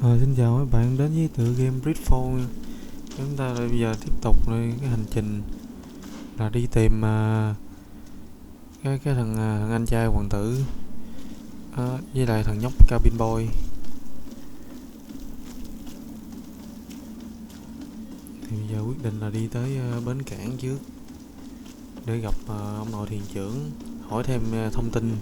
Xin chào các bạn đến với tựa game GreedFall nha. Chúng ta lại bây giờ tiếp tục cái hành trình là đi tìm thằng anh trai hoàng tử với lại thằng nhóc cabin boy. Thì bây giờ quyết định là đi tới bến cảng trước để gặp ông nội thuyền trưởng, hỏi thêm thông tin.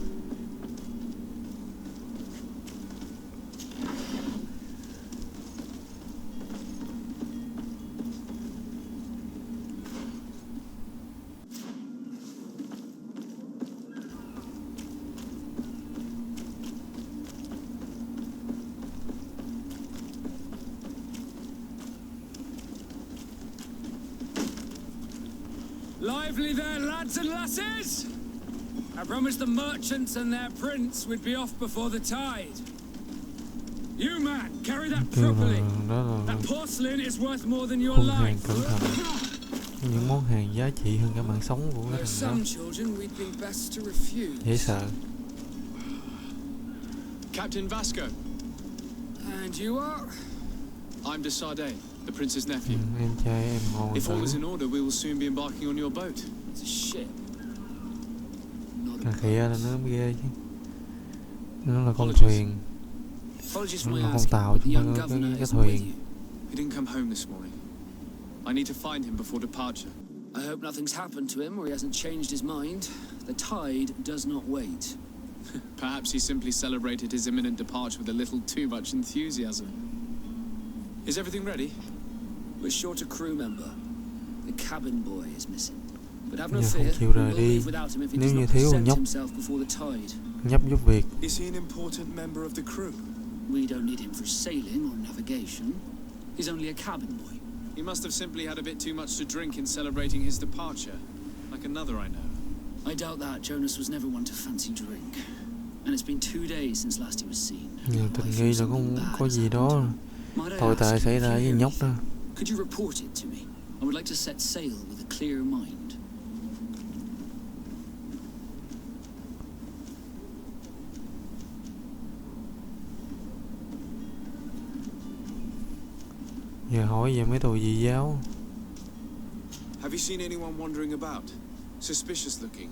Lively there, lads and lasses! I promised the merchants and their prince we'd be off before the tide. You, man, carry that properly. That porcelain is worth more than your life. Cẩn thận. Những món hàng giá trị hơn cả mạng sống của cái thằng đó. Dễ sợ. Captain Vasco. And you are? I'm de Sade, the prince's nephew. Em trai em hoàng tử. If all is in order, we will soon be embarking on your boat. It's a ship. Thằng khịa là nó mới ghê chứ. Nó là con thuyền. Nó là con tàu chứ không phải cái thuyền. He didn't come home this morning. I need to find him before departure. I hope nothing's happened to him or he hasn't changed his mind. The tide does not wait. Perhaps he simply celebrated his imminent departure with a little too much enthusiasm. Is everything ready? We're short a crew member. The cabin boy is missing. But have no Giờ fear, không chịu rời đi. Nếu như thiếu thằng nhóc giúp việc. Is he an important member of the crew? We don't need him for sailing or navigation. He's only a cabin boy. He must have simply had a bit too much to drink in celebrating his departure, like another I know. I doubt that. Jonas was never one to fancy drink. And it's been 2 days since last he was seen. Tình nghi là có gì đó tồi tệ xảy ra với nhóc đó. Could you report it to me? I would like to set sail with a clear mind. Giờ hỏi về mấy tù dị giáo. Have you seen anyone wandering about? Suspicious looking.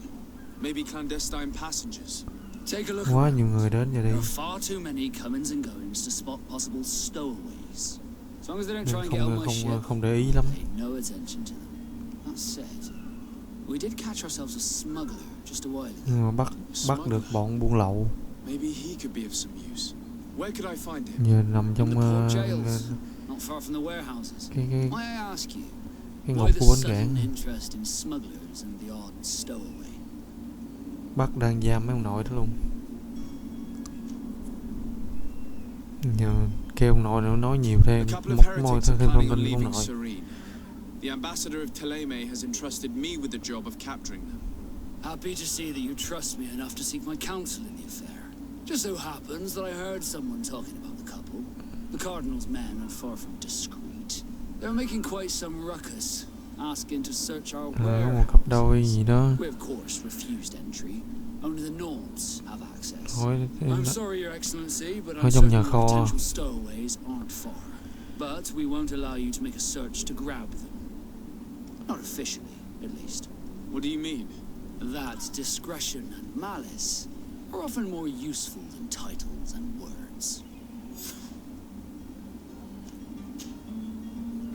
Maybe clandestine passengers. Take a look. Quá nhiều người đến giờ đây. There are far too many comings and goings to spot possible stowaways. As long as they don't try and get on my ship, không để ý lắm. pay no attention to them. That said, we did catch ourselves a smuggler just a while ago. Nhưng mà bắt được bọn buôn lậu. Maybe he could be of some use. Where could I find him? Giờ nằm trong not far from the warehouses. cái May I ask you, ngục why the của bến sudden cảng. interest in smugglers and the odd stowaway? Bắt đang giam mấy ông nội đó luôn. Giờ kêu ông nội nữa nói nhiều thêm, móc môi thêm thông tin của ông nội. The ambassador of Teleme has entrusted me with the job of capturing them. Happy to see that you trust me enough to seek my counsel in the affair. Just so happens that I heard someone talking about the couple. The Cardinal's men are far from discreet. They're making quite some ruckus, asking to search our warehouse. Một cặp đôi gì đó. We of course refused entry. Only the Nords have access. I'm sorry, Your Excellency, but I'm certain the potential stowaways aren't far. But we won't allow you to make a search to grab them. Not officially, at least. What do you mean? That discretion and malice are often more useful than titles and words.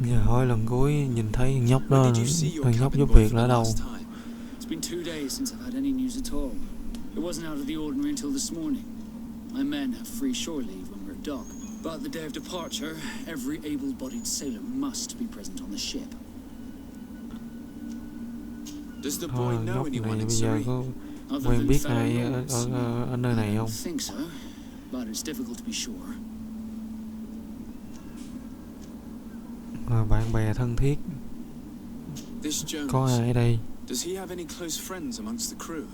Giờ hỏi lần cuối nhìn thấy thằng nhóc đó, thằng nhóc giúp việc là ở đâu? It's been 2 days since I've had any news at all. It wasn't out of the ordinary until this morning. My men have free shore leave when we're at dock. But the day of departure, every able-bodied sailor must be present on the ship. Does the boy know anyone in Surrey? Quen biết ai ở nơi này không? I think so, but it's difficult to be sure. Bạn bè thân thiết. Có ai ở đây? Does he have any close friends amongst the crew?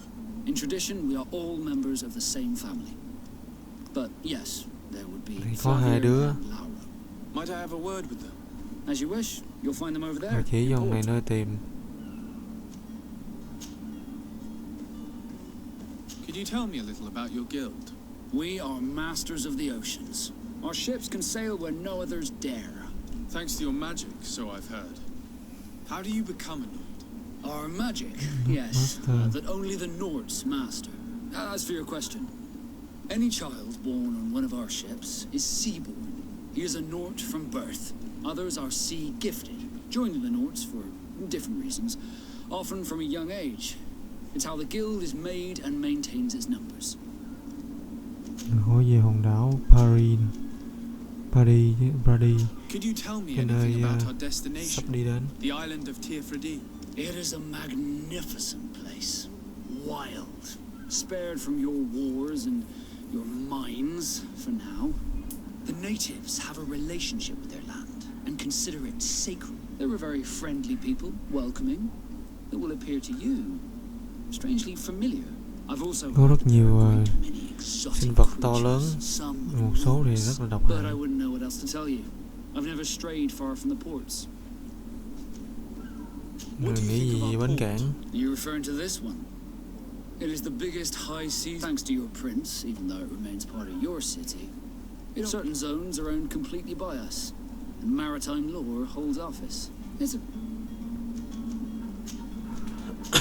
In tradition, we are all members of the same family. But yes, there would be có hai đứa. Might I have a word with them? As you wish. You'll find them over there. Chỉ dòng này nơi tìm. Could you tell me a little about your guild? We are masters of the oceans. Our ships can sail where no others dare. Thanks to your magic, so I've heard. How do you become a Nord? Our magic, yes, that only the Nords master. As for your question, any child born on one of our ships is seaborn. He is a Nord from birth. Others are sea-gifted, joining the Nords for different reasons, often from a young age. It's how the guild is made and maintains its numbers. Hỏi về hòn đảo Paris chứ, Could you tell me cái anything nơi about our sắp destination? đi đến. The island of Tirfredi. It is a magnificent place. Wild. Spared from your wars and your mines for now. The natives have a relationship with their land and consider it sacred. They're a very friendly people, welcoming, that will appear to you strangely familiar. I've also Có rất nhiều many exotic sinh vật to lớn, creatures, some một số thì rất là độc but I hại. wouldn't know what else to tell you. I've never strayed far from the ports. Người nghĩ gì về bến cảng? You referring to this one? It is the biggest high sea thanks to your prince, even though it remains part of your city. Certain zones are owned completely by us, and maritime law holds office. It's a...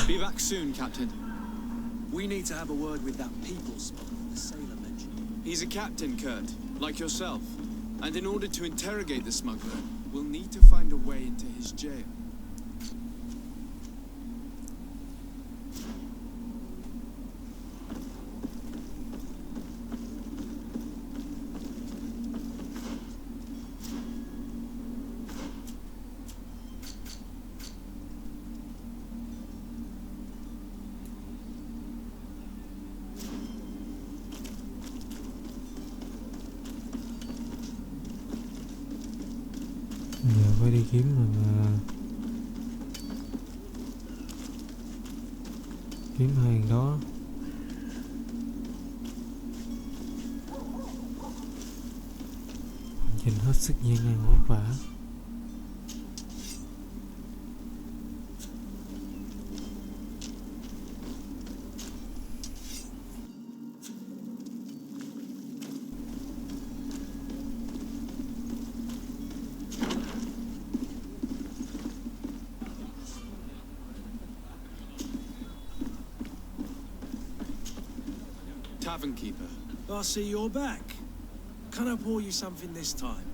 Be back soon, Captain. We need to have a word with that people smuggler the sailor mentioned. He's a captain, Kurt, like yourself. And in order to interrogate the smuggler, we'll need to find a way into his jail. Giờ phải đi kiếm hai thằng đó. Hành trình hết sức gian nan vất vả. Tavern keeper. I see you're back. Can I pour you something this time?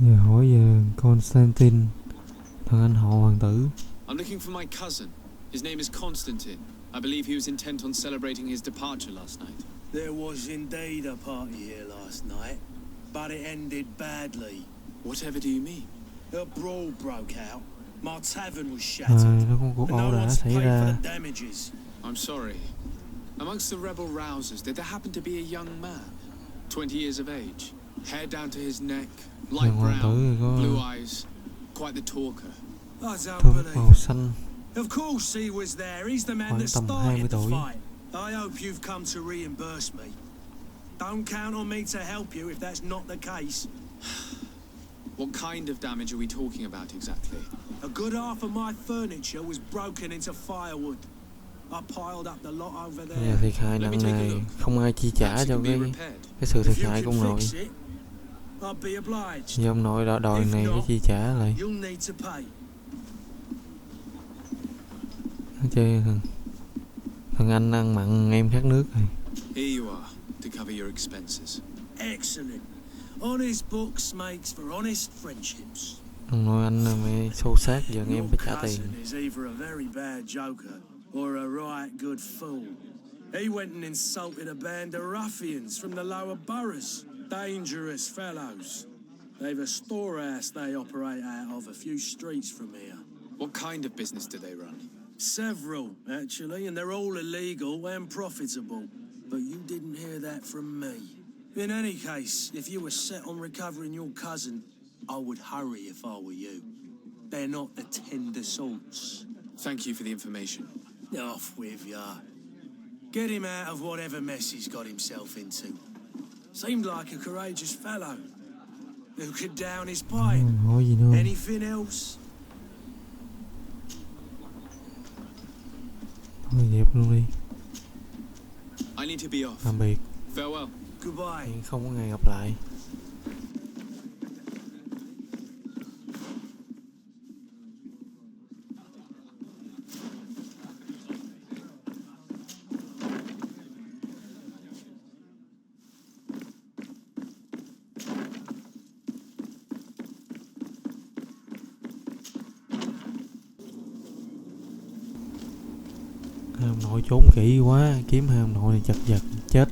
Giờ hỏi về Constantine, thằng anh họ hoàng tử. I'm looking for my cousin. His name is Constantine. I believe he was intent on celebrating his departure last night. There was indeed a party here last night, but it ended badly. Whatever do you mean? A brawl broke out. My tavern was Nó shattered, có cuộc and no ẩu đả one's xảy paid for ra. the damages. I'm sorry. Amongst the rebel rousers, did there happen to be a young man? 20 years of age. Hair down to his neck, light Thằng hoàng tử brown, thì có blue eyes. Quite the talker. I don't tóc believe màu it. xanh. Of course he was there. He's the man Khoảng that tầm started 20 the tuổi. fight. I hope you've come to reimburse me. Don't count on me to help you if that's not the case. What kind of damage are we talking about exactly? A good half of my furniture was broken into firewood. I piled up the lot over Bây giờ there. thiệt hại nặng nề, không ai chi trả Perhaps it cho can be cái repaired. sự thiệt If you hại của can ông nội. fix it, I'll be obliged. Giờ ông nội đã đòi này phải chi trả lại. You'll need to pay. Chơi thằng anh ăn mặn em khát nước rồi. Here you are, to cover your expenses. Excellent. Honest books makes for honest friendships. Ông nội anh mẹ xô xát, giờ em Your phải trả tiền. cousin is either a very bad joker or a right good fool. He went and insulted a band of ruffians from the lower boroughs. Dangerous fellows. They've a storehouse they operate out of a few streets from here. What kind of business do they run? Several, actually, and they're all illegal and profitable. But you didn't hear that from me. In any case, if you were set on recovering your cousin, I would hurry if I were you. They're not the tender sorts. Thank you for the information. Off with ya. Get him out of whatever mess he's got himself into. Seemed like a courageous fellow who could down his pint. Hỏi gì nữa? Anything else? Thôi dẹp luôn đi. I need to be off. Tạm biệt. Farewell. Goodbye. Không có ngày gặp lại. Hai ông nội trốn kỹ quá, kiếm hai ông nội này chật vật chết.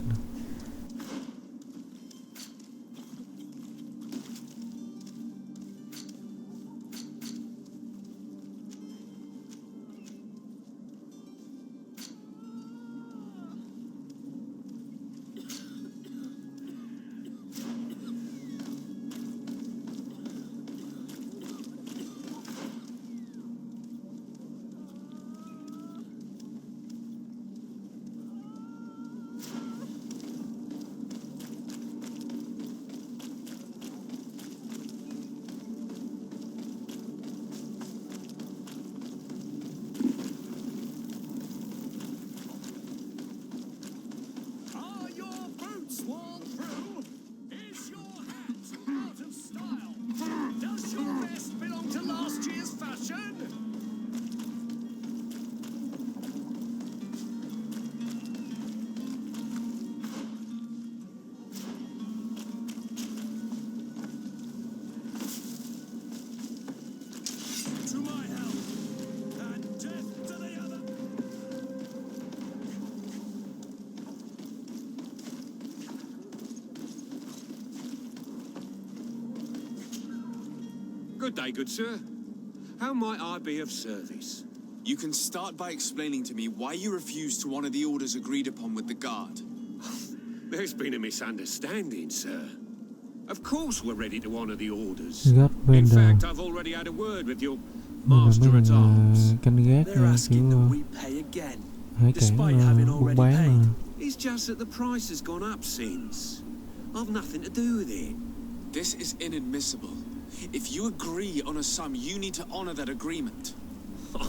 Good day, good sir. How might I be of service? You can start by explaining to me why you refused to honor the orders agreed upon with the guard. There's been a misunderstanding, sir. Of course we're ready to honor the orders. In fact, I've already had a word with your master at arms. They're asking that we pay again, despite having already paid. It's just that the price has gone up since. I've nothing to do with it. This is inadmissible. If you agree on a sum, you need to honor that agreement.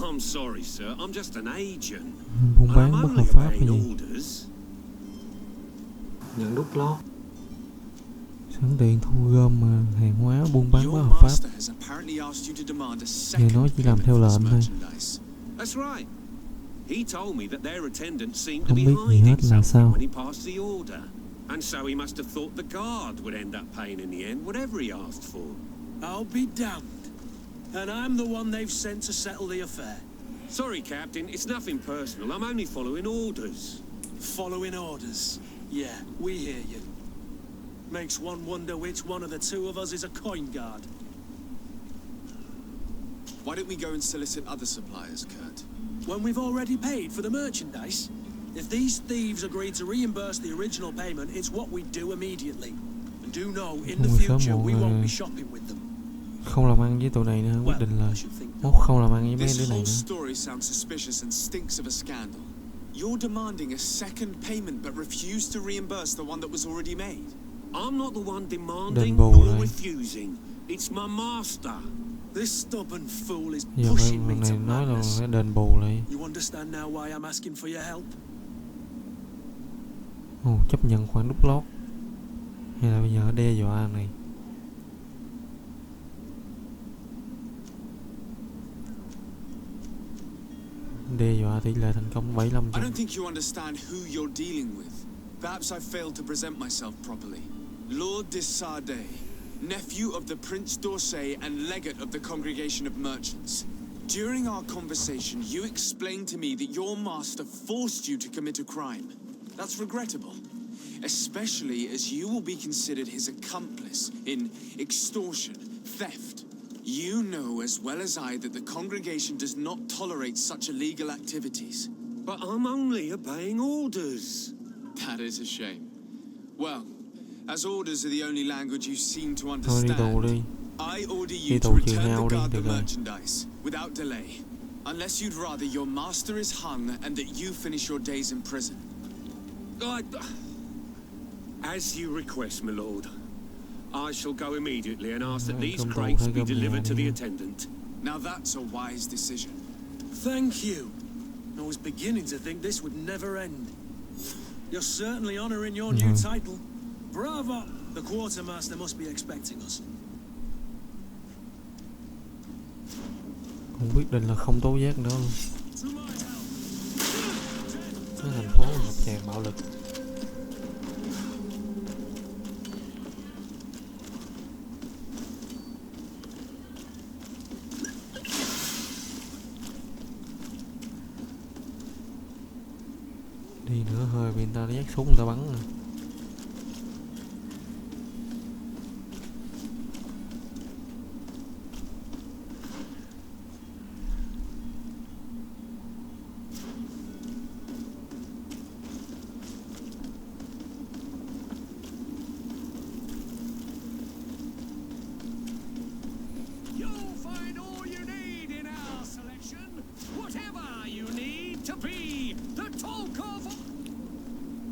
I'm sorry, sir. I'm just an agent. Buôn bán I'm bất only hợp pháp hay obeying gì? orders. Nhận đút lót. Sẵn tiện thu gom hàng hóa buôn bán bất Your hợp pháp. master has apparently asked you to demand a Thì second nó chỉ làm payment theo for this lệnh thôi. merchandise. That's right. He told me that their attendant seemed to Không be biết gì hiding hết là something sao. when he passed the order. And so he must have thought the guard would end up paying in the end, whatever he asked for. I'll be damned. And I'm the one they've sent to settle the affair. Sorry, Captain, it's nothing personal. I'm only following orders. Following orders. Yeah, we hear you. Makes one wonder which one of the two of us is a coin guard. Why don't we go and solicit other suppliers, Kurt? When we've already paid for the merchandise? If these thieves agreed to reimburse the original payment, it's what we do immediately. And do know, in the future, we won't be shopping with them. Không làm ăn với tụi này nữa, quyết định là không làm ăn với mấy This đứa này whole nữa. story sounds suspicious and stinks of a scandal. You're demanding a second payment but refuse to reimburse the one that was already made. I'm not the one demanding Đền bù nor lại. refusing. It's my master. This stubborn fool is Giờ pushing me này to nói là madness. phải đền bù lại. You understand now why I'm asking for your help? Ồ, chấp nhận khoản đút lót. Hay là bây giờ đe dọa này. Đe dọa tỷ lệ thành công 75%. I don't think you understand who you're dealing with. Perhaps I failed to present myself properly. Lord de Sade, nephew of the Prince d'Orsay and legate of the Congregation of Merchants. During our conversation, you explained to me that your master forced you to commit a crime. That's regrettable, especially as you will be considered his accomplice in extortion, theft. You know as well as I that the congregation does not tolerate such illegal activities. But I'm only obeying orders. That is a shame. Well, as orders are the only language you seem to Thôi đi tù understand, đi. I order Đi you to tù trừ return hao the đi, guard the được rồi. merchandise without delay. Unless you'd rather your master is hung and that you finish your days in prison. As you request, my lord. I shall go immediately and ask that Right, these come crates down, be come delivered to down the here. attendant. Now that's a wise decision. Thank you. I was beginning to think this would never end. You're certainly honoring your new title. Bravo! The quartermaster must be expecting us. Cũng quyết định là không tố giác nữa luôn. Cái thành phố ngập tràn bạo lực. Đi nữa hơi bị người ta nhát súng người ta bắn rồi.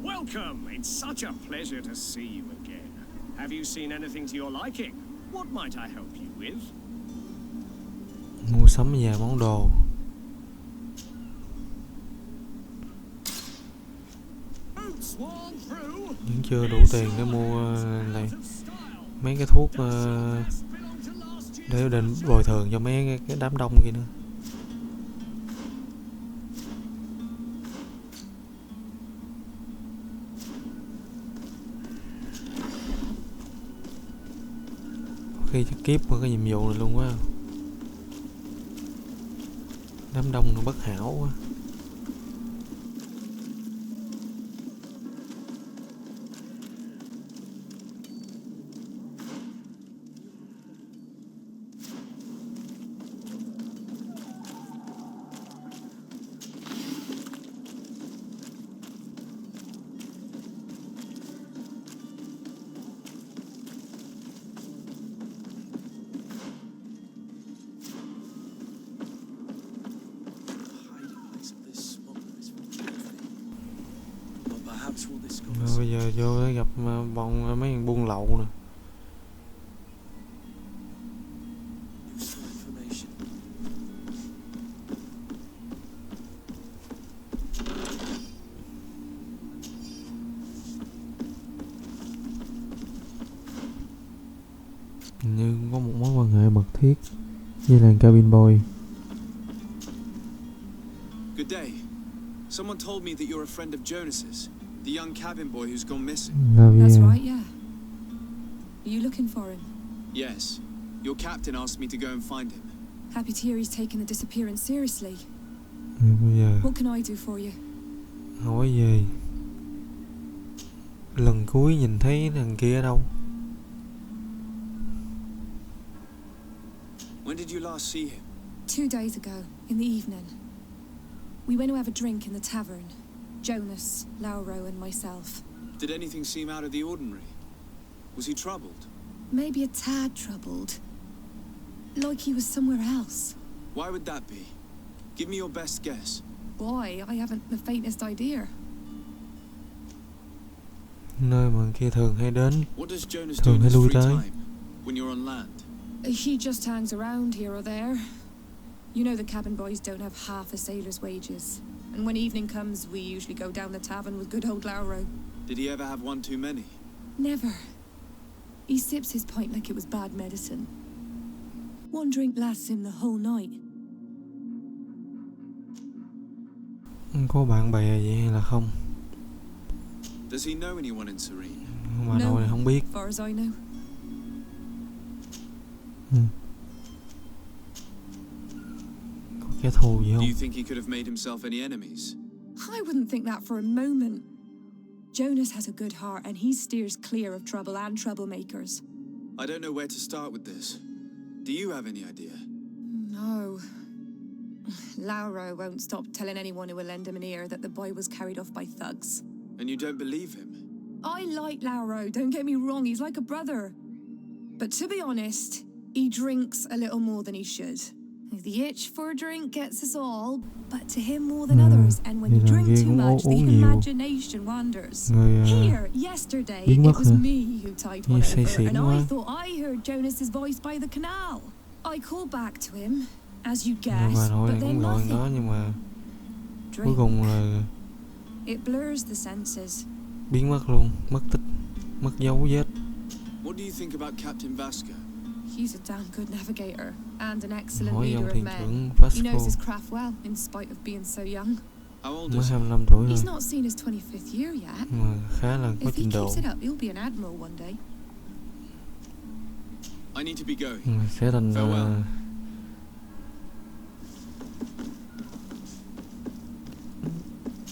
Welcome. It's such a pleasure to see you again. Have you seen anything to your liking? What might I help you with? Mua sắm vài món đồ. Vẫn chưa đủ tiền để mua này mấy cái thuốc để định bồi thường cho mấy cái đám đông kia nữa. Khi chắc kiếp qua cái nhiệm vụ này luôn quá. Đám đông nó bất hảo quá. Bây giờ vô để gặp bọn mấy thằng buôn lậu nè. Như có một mối quan hệ mật thiết với làng cabin boy. Good day. Someone told me that you're a friend of Jonas's. The young cabin boy who's gone missing. That's right, yeah. Are you looking for him? Yes. Your captain asked me to go and find him. Happy to hear he's taken the disappearance seriously. Bây giờ What can I do for you? hỏi về lần cuối nhìn thấy thằng kia ở đâu? When did you last see him? 2 days ago, in the evening. We went to have a drink in the tavern. Jonas, Lauro and myself. Did anything seem out of the ordinary? Was he troubled? Maybe a tad troubled. Like he was somewhere else. Why would that be? Give me your best guess. Boy, I haven't the faintest idea. Nơi mà kia thường hay đến, What does Jonas do thường in hay his lui free tới. time when you're on land? He just hangs around here or there. You know the cabin boys don't have half a sailor's wages. And when evening comes, we usually go down the tavern with good old Lauro. Did he ever have one too many? Never. He sips his pint like it was bad medicine. One drink lasts him the whole night. Có bạn bè vậy hay là không? Does he know anyone in Serene? Mà nội này không biết. As far as I know. Có kẻ thù gì Do không? you think he could have made himself any enemies? I wouldn't think that for a moment. Jonas has a good heart and he steers clear of trouble and troublemakers. I don't know where to start with this. Do you have any idea? No. Lauro won't stop telling anyone who will lend him an ear that the boy was carried off by thugs. And you don't believe him? I like Lauro, don't get me wrong, he's like a brother. But to be honest, he drinks a little more than he should. The itch for a drink gets us all, but to him more than others. And when you drink too much, the imagination wanders. Here, yesterday, it was me who tied one over, and I thought I heard Jonas's voice by the canal. I called back to him, as you guessed, but then nothing. Nhưng mà cuối cùng là It blurs the senses. Biến mất luôn, mất tích, mất dấu vết. What do you think about Captain Vasco? He's a damn good navigator and an excellent Hỏi leader ông of thuyền men. trưởng He Vasco, knows his craft well, in spite of being so young. How old mới is he? 25 tuổi He's thôi, not seen his 25th year yet. mà khá là có If he trình độ. keeps it up, he'll be an admiral one day. I need to be going. Sẽ thành Farewell.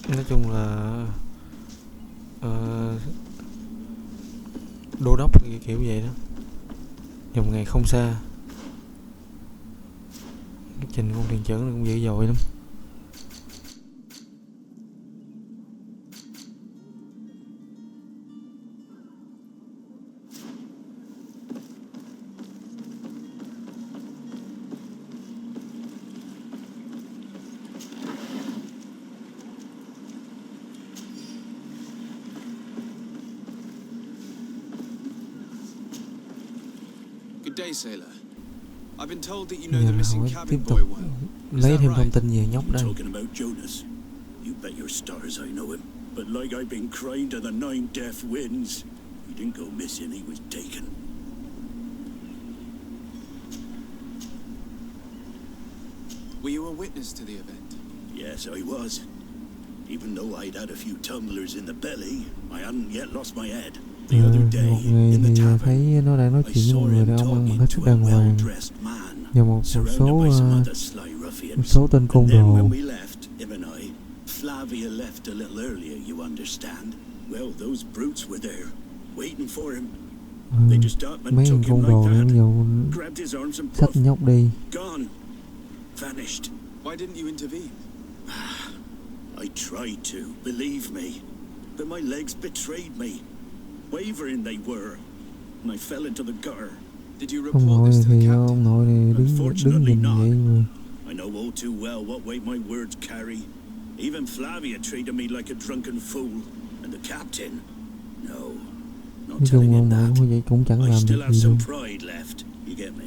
nói chung là đô đốc kiểu vậy đó. Dòng ngày không xa. Cái trình con thuyền trưởng cũng dữ dội lắm. Good day, sailor. I've been told that you know Giờ the là missing hỏi cabin tiếp boy tục well. lấy that thêm thông right? tin về nhóc đây. Talking about Jonas? You bet your stars I know him. But like I've been crying to the 9 death winds, he didn't go missing, he was taken. Were you a witness to the event? Yes, I was. Even though I'd had a few tumblers in the belly, I hadn't yet lost my head. The other day, Một người in the thì thấy tavern, nó đang nói I chuyện với saw một người him đàn ông ăn mặc talking hết sức to a đàng hoàng well-dressed man, và một surrounded số by some other sly ruffians. số tên côn And then đồ. when we left, him and I, Flavia left a little earlier, you understand. Well, those brutes were there, waiting for him. They just up and Mấy took con him côn đồ like này that. bây giờ Grabbed his arms and xách poof, nhóc đi. gone. Vanished. Why didn't you intervene? I tried to, believe me. But my legs betrayed me. Wavering they were. And I fell into the gutter. Did you Ông report nội this to the thì captain? ông nội này đứng nhìn vậy mà. I know all too well what weight my words carry. Even Flavia treated me like a drunken fool. And the captain? No. Not Nói telling chung him ông nội that. vậy cũng chẳng I làm still được have gì some luôn. pride left. You get me?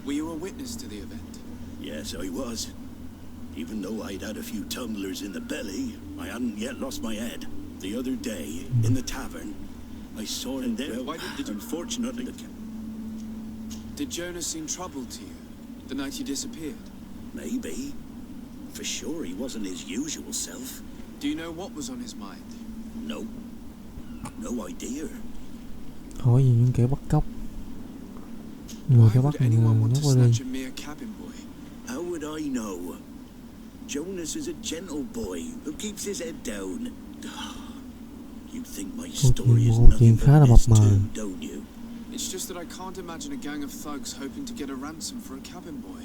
Were you a witness to the event? Yes, I was. Even though I'd had a few tumblers in the belly, I hadn't yet lost my head. The other day, in the tavern, I saw him there. Why did you... Unfortunately, Did Jonas seem troubled to you the night you disappeared? maybe. For sure, he wasn't his usual self. Do you know what was on his mind? No. No idea. Hỏi gì những kẻ bắt cóc. Người Why đã would bắt anyone want to nhóc đi. snatch a mere cabin boy? How would I know? Jonas is a gentle boy who keeps his head down. You think my story is Câu chuyện nothing khá là but mập this mờ. too, don't you? It's just that I can't imagine a gang of thugs hoping to get a ransom for a cabin boy.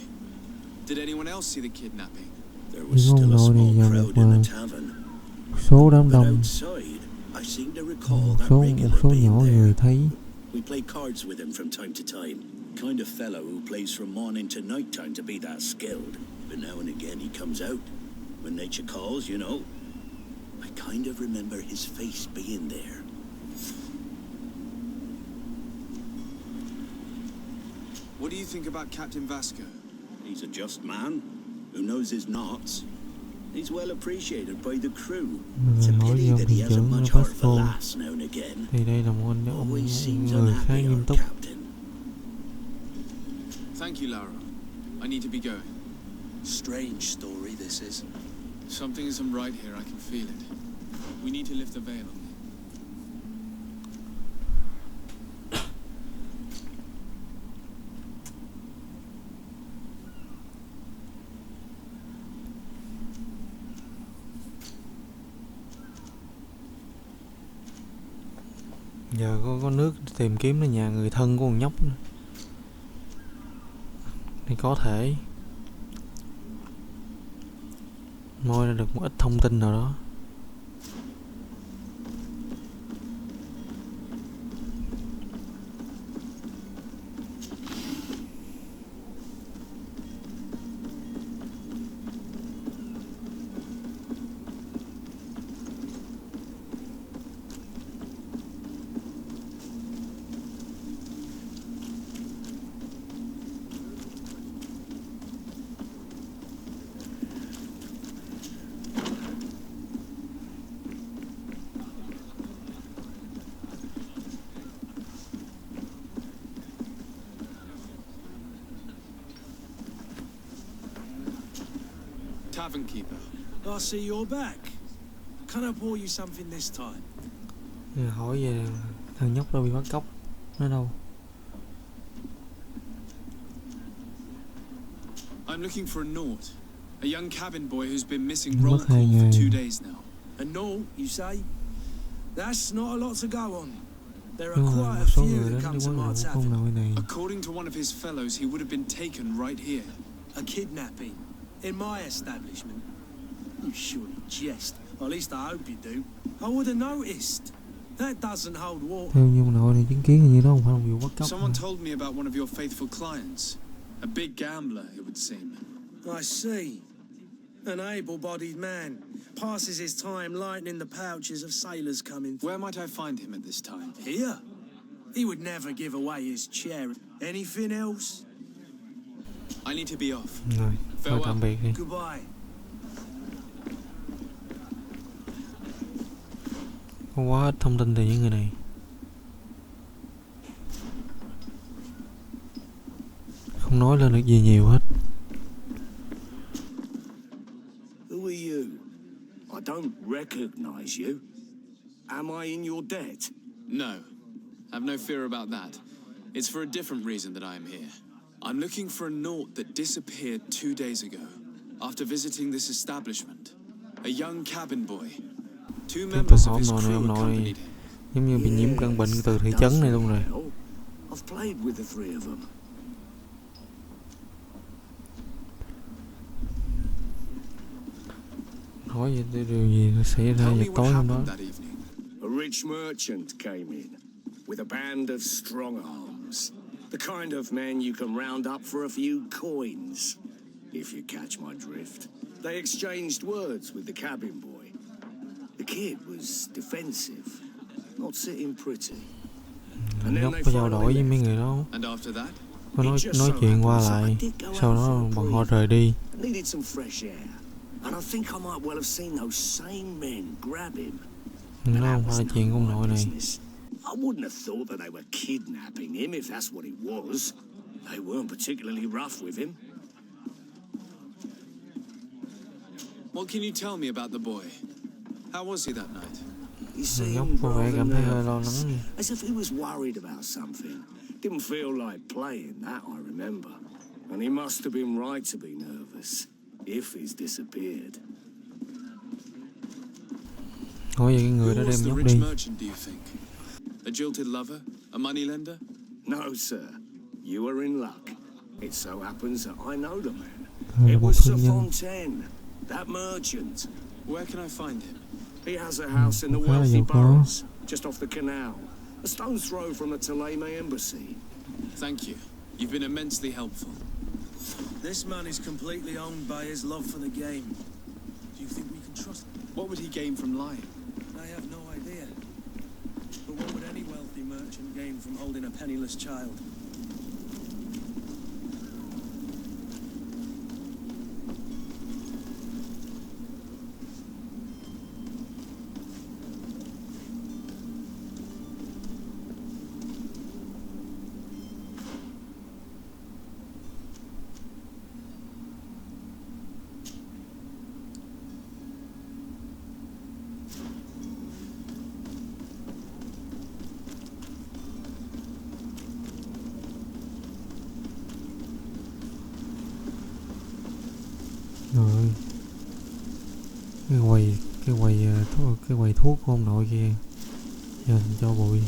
Did anyone else see the kidnapping? There was still a small crowd in the tavern. Số đám But đông, outside, I seem to recall một that số regular nhỏ being người there. thấy. We play cards with him from time to time. Kind of fellow who plays from morning to night time to be that skilled. But now and again he comes out. When nature calls, you know. I kind of remember his face being there. What do you think about Captain Vasco? He's a just man who knows his knots. He's well appreciated by the crew. It's a Rồi hỏi pity ông that thuyền he hasn't trưởng much heart for Vasco. laughs now and again. Thì đây là một ông Always seems người khá unhappy, nghiêm our túc. captain. Thank you, Lara. I need to be going. Strange story this is. Something isn't right here, I can feel it. We need to lift the veil on me. Giờ có nước tìm kiếm ở nhà người thân của con nhóc nữa. Thì có thể moi ra được một ít thông tin nào đó. tavern keeper. I see you're back. Can I pour you something this time? Giờ hỏi về thằng nhóc đâu bị bắt cóc, nó đâu? I'm looking for a Nort, a young cabin boy who's been missing roll call for 2 days now. A Nort, you say? That's not a lot to go on. There are Nhưng mà quite một a số few người that đến come cái to quán nào my cũng không tavern. nào cái này. According to one of his fellows, he would have been taken right here. A kidnapping in my establishment. You surely jest. Or at least I hope you do. I would have noticed. That doesn't hold water. Theo như ông nội này chứng kiến như đó không phải một vụ bắt cóc. Someone told me about one of your faithful clients. A big gambler, it would seem. I see. An able-bodied man. Passes his time lightening the pouches of sailors coming. Where might I find him at this time? Here? He would never give away his chair. Anything else? I need to be off. Rồi, thôi tạm biệt đi. Goodbye. Có quá ít thông tin từ những người này. Không nói lên được gì nhiều hết. Who are you? I don't recognize you. Am I in your debt? No. Have no fear about that. It's for a different reason that I am here. I'm looking for a Nort that disappeared 2 days ago, after visiting this establishment. A young cabin boy. Two members of his crew accompanied him. Giống như bị nhiễm căn bệnh từ thị trấn này luôn rồi. I've played with the three of them. Hỏi về điều gì nó xảy ra vào tối hôm đó. A rich merchant came in with a band of strong arms. The kind of men you can round up for a few coins, if you catch my drift. They exchanged words with the cabin boy. The kid was defensive, not sitting pretty. Nhóc có trao đổi với mấy người đó. Có nói chuyện qua lại. Sau đó bọn họ rời đi. Needed some fresh air. And I think I might well have seen those same men grab him. Nó không phải là chuyện của ông nội này. I wouldn't have thought that they were kidnapping him if that's what it was. They weren't particularly rough with him. What can you tell me about the boy? How was he that night? He seemed Nhóc có vẻ cảm thấy hơi lo lắng. as if he was worried about something. Didn't feel like playing, that I remember. And he must have been right to be nervous, if he's disappeared. Hỏi về cái người đó đem nhóc đi. A jilted lover? A moneylender? No, sir. You are in luck. It so happens that I know the man. It was Sir Fontaine, that merchant. Where can I find him? He has a house in the wealthy boroughs, just off the canal. A stone's throw from the Theleme embassy. Thank you. You've been immensely helpful. This man is completely owned by his love for the game. Do you think we can trust him? What would he gain from lying? I have no idea. But what would any wealthy merchant gain from holding a penniless child? Rồi. Cái quầy thuốc của ông nội kia. Giờ thành cho bụi.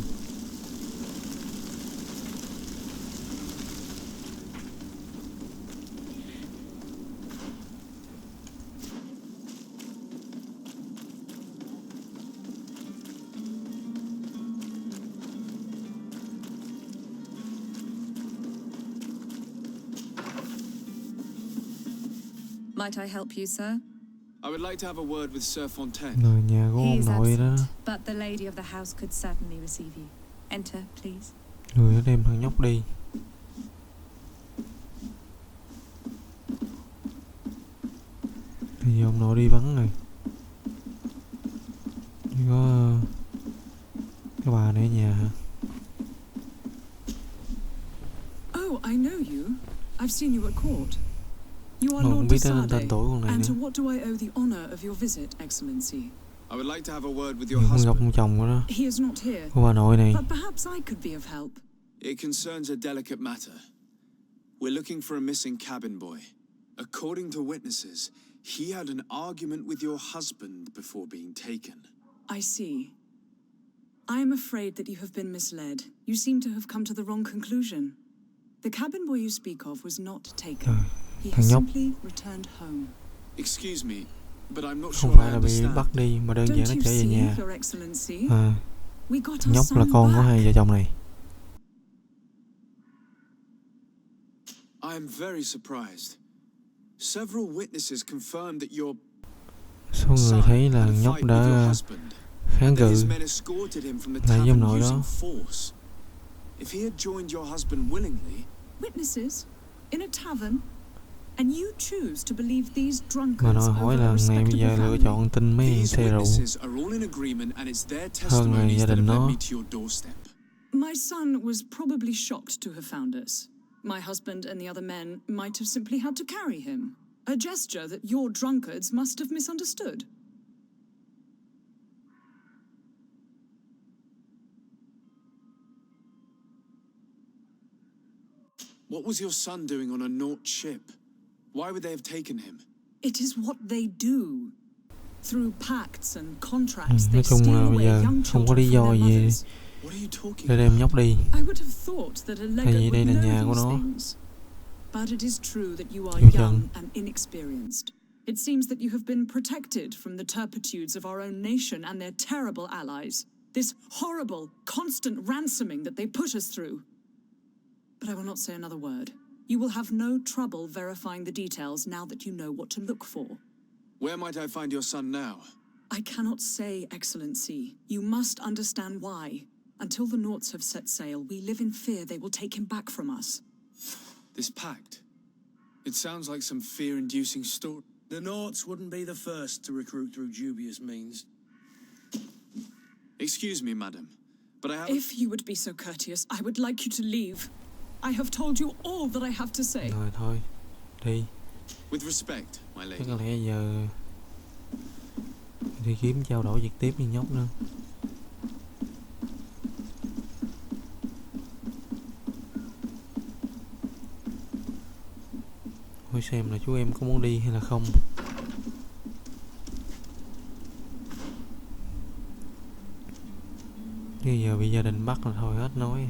Might I help you, sir? I would like to have a word with Sir Fontaine. Rồi nhà của ông He's nội đó. absent, but the lady of the house could certainly receive you. Enter, please. Người đã đem thằng nhóc đi. Thì ông nội đi vắng rồi. Chỉ có cái bà này ở nhà hả? Oh, I know you. I've seen you at court. You are Không Lord biết tên Desade, tuổi con này and nữa. to what do I owe the honor of your visit, Excellency? I would like to have a word with your Không gặp husband. ông chồng của nó, He is not here, của bà nội này. but perhaps I could be of help. It concerns a delicate matter. We're looking for a missing cabin boy. According to witnesses, he had an argument with your husband before being taken. I see. I am afraid that you have been misled. You seem to have come to the wrong conclusion. The cabin boy you speak of was not taken. He has simply returned home. Excuse me, but I'm not Không sure I phải là bị understand. bắt đi mà đơn giản Don't nó you trở về see, nhà. Your Excellency? We got Thằng our nhóc là son con của back. hai vợ chồng này. I am very surprised. Several witnesses confirmed that your Số người thấy là had a nhóc fight with your đã husband, kháng and that his cự men escorted him from the lại tavern giam nội using đó. force. If he had joined your husband willingly, Witnesses? In a tavern? And you choose to believe these Mà drunkards đòi hỏi over là a này bây giờ respectable lựa family? chọn tin mấy these xe rượu witnesses are all in agreement, and it's their hơn là testimonies gia that đình have led nó. me to your doorstep. My son was probably shocked to have found us. My husband and the other men might have simply had to carry him. A gesture that your drunkards must have misunderstood. What was your son doing on a naught ship? Why would they have taken him? It is what they do. Through pacts and contracts, Nói they chung steal là bây away giờ young không có lý children do from their gì mothers. What are you talking để đem about? nhóc đi. I would have thought that a vì legate đây would là know nhà của these nó. things. But it is true that you are Chưa chừng. young and inexperienced. It seems that you have been protected from the turpitudes of our own nation and their terrible allies. This horrible, constant ransoming that they put us through. But I will not say another word. You will have no trouble verifying the details now that you know what to look for. Where might I find your son now? I cannot say, Excellency. You must understand why. Until the Naughts have set sail, we live in fear they will take him back from us. This pact. It sounds like some fear-inducing story. The Naughts wouldn't be the first to recruit through dubious means. Excuse me, madam, but I have... If you would be so courteous, I would like you to leave. I have told you all that I have to say. Rồi thôi, đi. With respect, my Chắc lady. có lẽ giờ đi kiếm trao đổi trực tiếp với nhóc nữa. Hỏi xem là chú em có muốn đi hay là không. Chứ giờ bị gia đình bắt là thôi hết nói.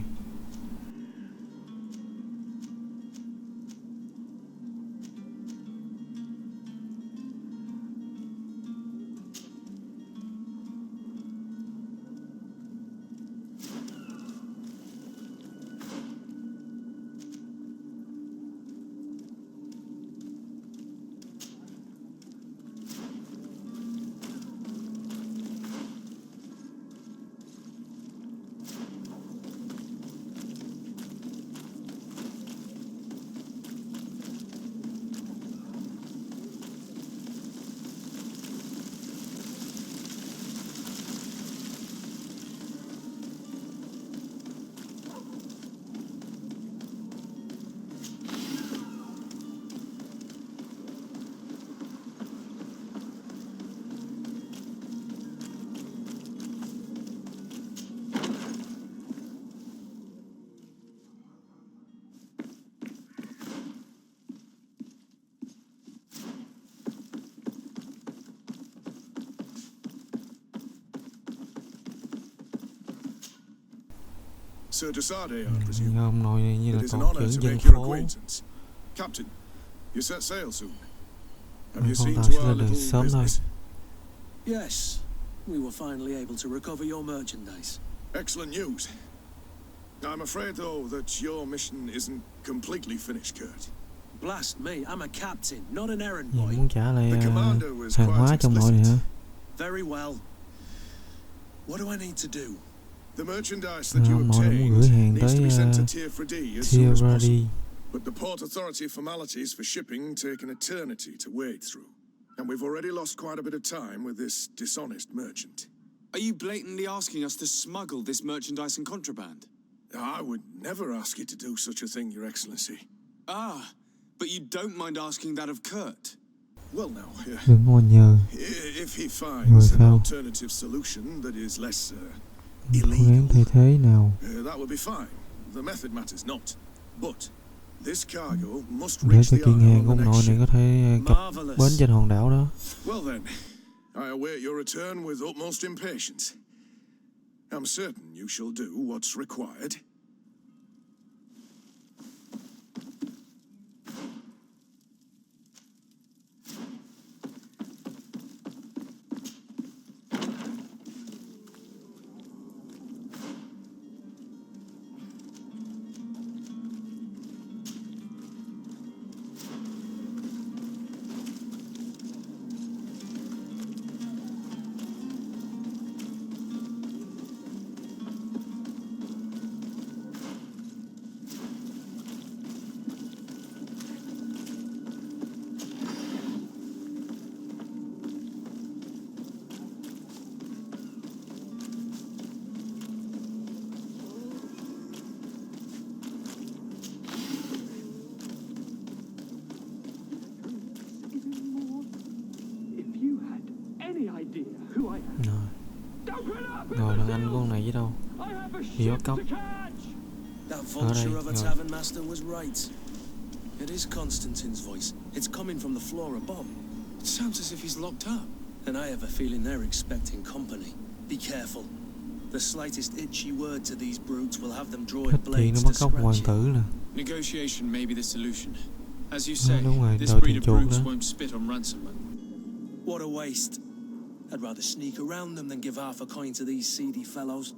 Sir Desade, I presume. Ông nội này như là It is an tổ honor trưởng to dân make your phố. acquaintance. Captain, you set sail soon. Have you Con seen tàu to sẽ our lên đường little sớm thôi. business? Yes, we were finally able to recover your merchandise. Excellent news. I'm afraid, though, that your mission isn't completely finished, Kurt. Blast me, I'm a captain, not an errand Gì boy. muốn trả lại The commander was hàng hóa quite trong nội này hả? Very well. What do I need to do? The merchandise that you Ông nội muốn gửi obtained hàng needs to be tới sent to Tier as soon as possible. Tiradi. But the port authority formalities for shipping take an eternity to wade through. And we've already lost quite a bit of time with this dishonest merchant. Are you blatantly asking us to smuggle this merchandise and contraband? I would never ask you to do such a thing, Your Excellency. Ah, But you don't mind asking that of Kurt? Well, now, Đừng có mà nhờ. if he Rồi finds an sao? alternative solution that is less Phương án illegal, thay thế nào that would be fine. The method matters not. But this cargo must để reach cho the kiện isle hàng on của the ông next nội này ship. có thể cập bến trên hòn đảo đó. Well then, I await your return with utmost impatience. I'm certain you shall do what's required. Rồi thằng anh của con này với đâu? Bị bắt cóc. That Ở đây, vulture of a rồi. tavern master was right. It is Constantine's voice. It's coming from the floor above. It sounds as if he's locked up. And I have a feeling they're expecting company. Be careful. The slightest itchy word to these brutes will have them Khách drawing chị nó blades bắt to cóc hoàng scratch tử you. nè. Negotiation may be the solution. As you say, đúng rồi, this đòi breed tiền of chuộc brutes đó. won't spit on ransom. What a waste. I'd rather sneak around them than give half a coin to these seedy fellows.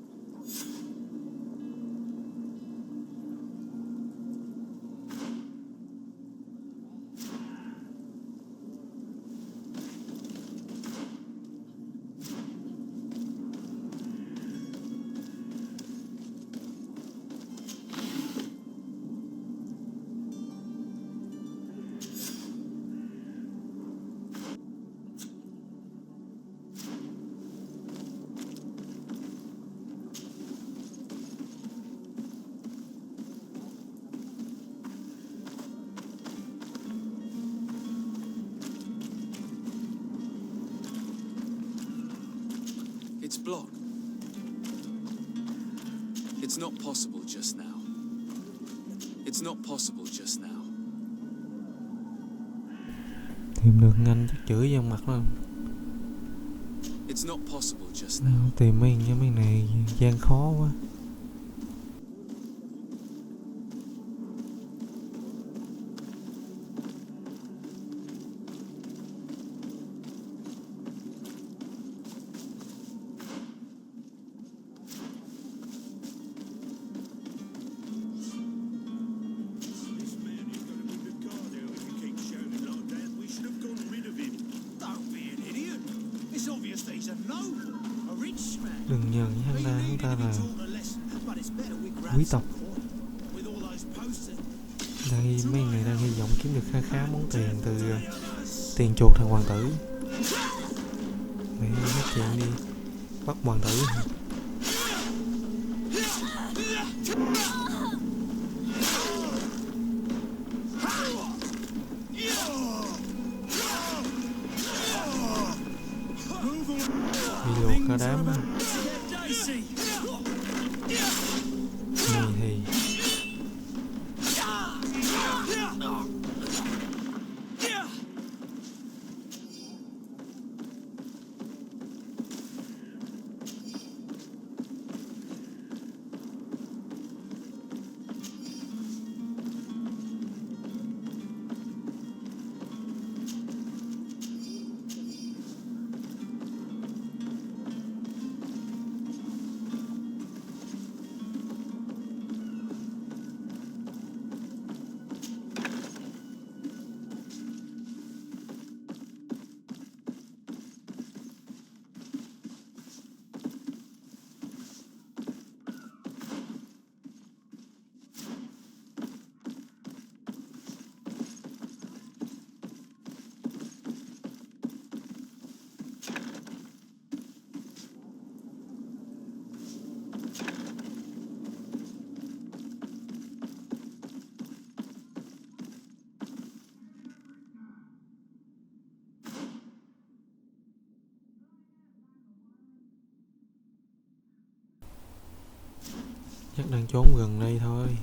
It's blocked. It's not possible just now. It's not possible just now. Tìm được nhanh chắc chửi vào mặt luôn. It's not possible just now. Tìm mấy này gian khó quá. This man is going to move the car now if he keeps shouting like that. We should have gotten rid of him. Don't be an idiot. It's obvious that he's a noble, a rich man. Đừng nhờ với hắn ta là But it's better we grab quý tộc. some coin. With all those posters. Mấy người đang hy vọng kiếm được khá khá món tiền từ tiền chuộc thằng hoàng tử. Mẹ nói chuyện đi, bắt hoàng tử. Bị luộc cả đám. Này thì Chắc đang trốn gần đây thôi.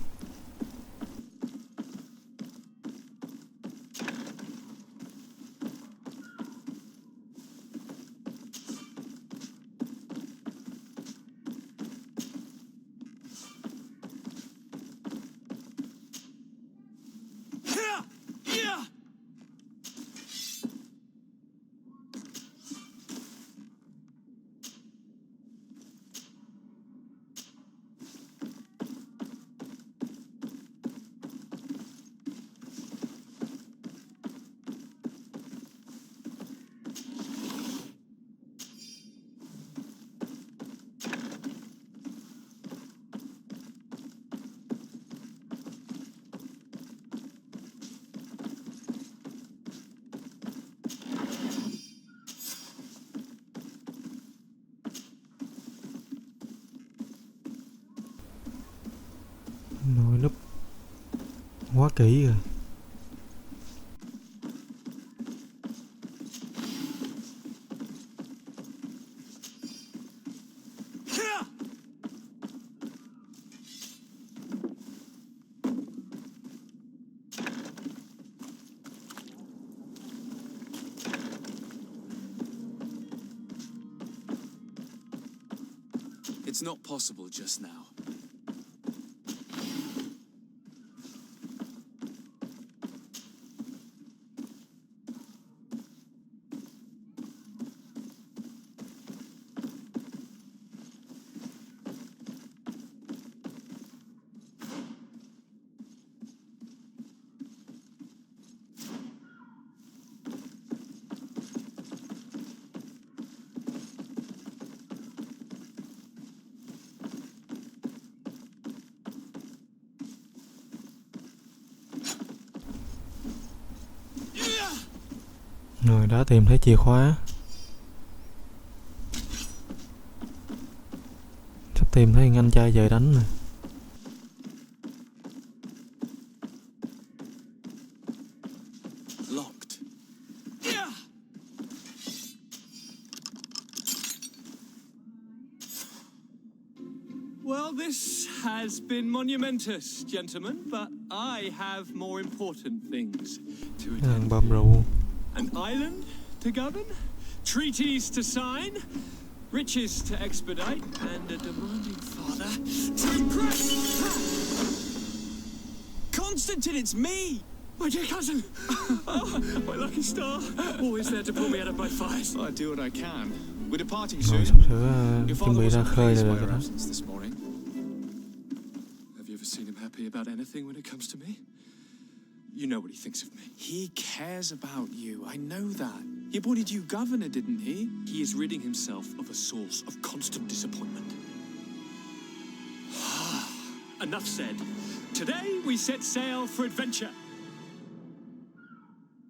Nội núp quá kỹ rồi. It's not possible just now. Rồi đã tìm thấy chìa khóa. Sắp tìm thấy anh trai trời đánh nè. Locked. Well, this has been monumentous, gentlemen, but I have more important things to attend. Thằng bầm rượu. An island to govern, treaties to sign, riches to expedite, and a demanding father to impress. Constantine, it's me! My dear cousin! Oh, my lucky star. Always there to pull me out of my fires. I do what I can. We're departing Rồi soon. sắp sửa Your chuẩn father bị ra wasn't khơi pleased rồi by rồi our đó. absence this morning. Have you ever seen him happy about anything when it comes to me? You know what he thinks of me. He cares about you. I know that. He appointed you governor, didn't he? He is ridding himself of a source of constant disappointment. Enough said. Today we set sail for adventure.